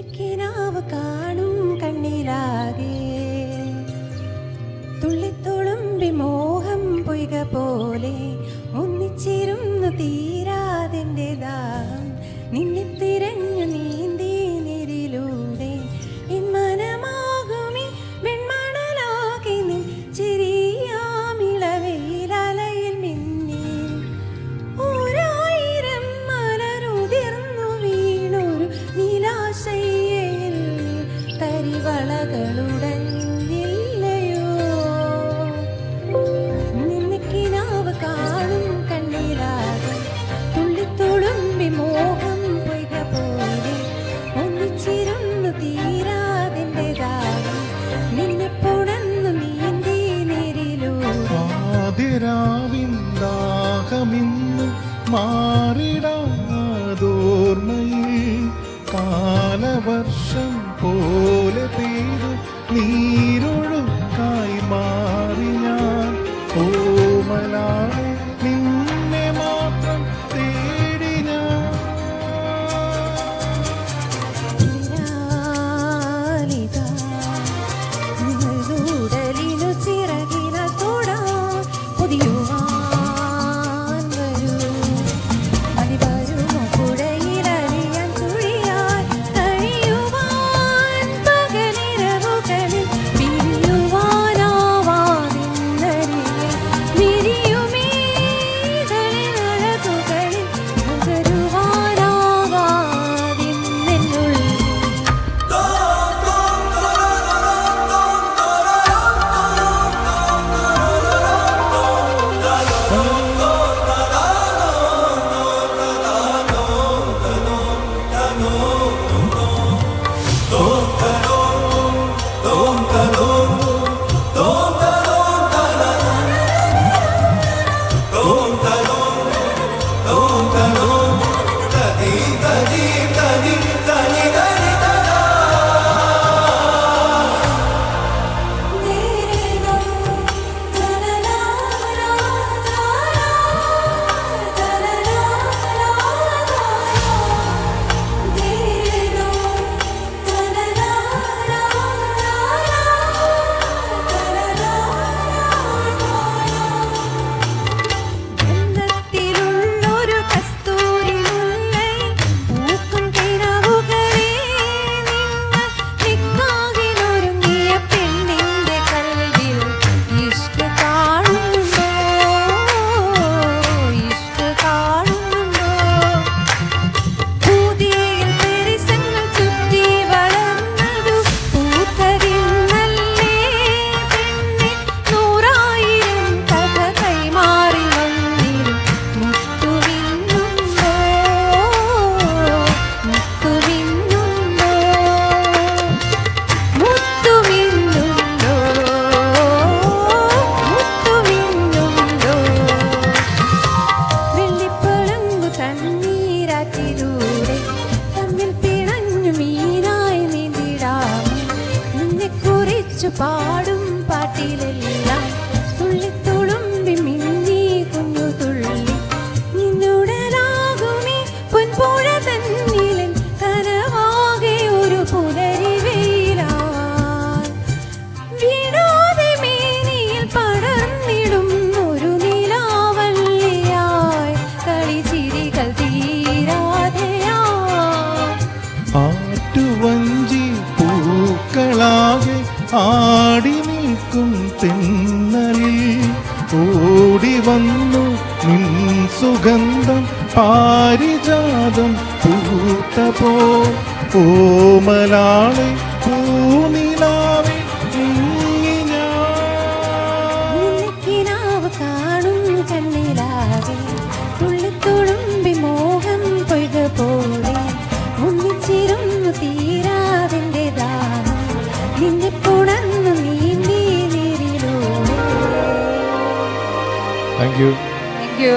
നിനക്കിനാവ് കാണും കണ്ണിലാകെ തുള്ളിത്തുളുമ്പി മോഹം പൊയ്ക പോലെ ഒന്നിച്ചിരുന്നു തീരാതെന്റെ ദാഹം നിന്നെ തിരഞ്ഞു നീന്തി നേരിലൂടെ എൻ മനമാകുമി വെൺമണലാകെ നിൻ ചിരിയാമിളവയിലലയിൽ മിന്നി ഓരായിരം മലരുതിർന്നു വീണൊരു നിലാശയിൽ തരിവളകളുടഞ്ഞില്ലയോ നിനക്കിനാവ് കാണും കണ്ണിലാകെ തുള്ളിത്തുളുമ്പി മോഹം പൊയ്ക പോലെ ഒന്നിച്ചിരുന്നു തീരാതെന്റെ ദാഹം നിന്നെ പുണർന്നു നീന്തി നേരിലൂടെ ആദിരാവിൻ ദാഹമിന്നു മാറിടാതോർമ്മയിൽ കാലവർഷം പോലെ പെയ്തു നീരൊഴുക്കായി മാറി ഞാൻ ഓമലായി നിന്നെ മാത്രം തേടി ഞാൻ ിതാ നിഴലൂടലിനു ചിറകിന തൊടാ പൊതിയുവാൻ വരൂ അതിവരുമോ പുഴയിലറിയാൻ ചുഴിയാൽ കഴിയുവാൻ പകലിരവുകളിൽ പിരിയുവാനാവാതിന്നരികെ വിരിയുമീതളിനഴകുകളിൽ പകരുവാനാവാതിന്നെന്നുള്ളിൽ ുള്ളൊരു കസ്തൂരി മുല്ലയിൽ പൂക്കും കിനാവുകളെ നിങ്ങൾ നിക്കാകിലൊരുങ്ങിയ പെണ്ണിന്റെ കൽവിൽ ഇഷ്ക് കാണുന്നുണ്ടോ ഇഷ്ക് കാണുന്നുണ്ടോ പൂതിയിൽ പെരിസങ്ങൾ ചുറ്റി വളർന്നതു പൂത്തതിന്നല്ലേ പെണ്ണെ നൂറായിരം കഥ കൈമാറി വന്നിരും മുത്തുവിന്നുണ്ടോ മുത്തുവിന്നുണ്ടോ മുത്തുവിന്നുണ്ടോ മുത്തുവിന്നുണ്ടോ വെള്ളിപ്പളങ്കു തണ്ണീരാറ്റിലൂടെ തമ്മിൽ പിണഞ്ഞു മീനായി നീന്തിടാമോ നിന്നെക്കുറിച്ചു പാടും പാട്ടിലെല്ലാം തുള്ളിത്തുളുമ്പി മിന്നി കുഞ്ഞു തുള്ളി നിന്നുടലാകുമേ പൊൻപുഴ തന്നിലൻ കനവാകെ ഒരു പുലരി വെയിലാവാൻ വിടാതെ മേനിയിൽ പടർന്നിടും ഒരു നിലാവല്ലിയായി കളിച്ചിരികൾ തീരാതെയായി ആറ്റുവഞ്ചി പൂക്കളാകെ ആടി നിൽക്കും തെന്നലിൽ ഓടി വന്നു നിൻ സുഗന്ധം പാരിജാതം പൂത്തപോ ഓമലാളെ പൂനിലാവെ മുങ്ങി ഞാൻ നിനക്കിനാവ് കാണും കണ്ണിലാകെ തുള്ളിത്തുളുമ്പി മോഹം പൊയ്ക പോലെ ഒന്നിച്ചിരുന്നു തീരാതെന്റെ ദാഹം നിന്നെ പുണർന്നു നീന്തി നേരിലൂടെ താങ്ക് യു താങ്ക് യു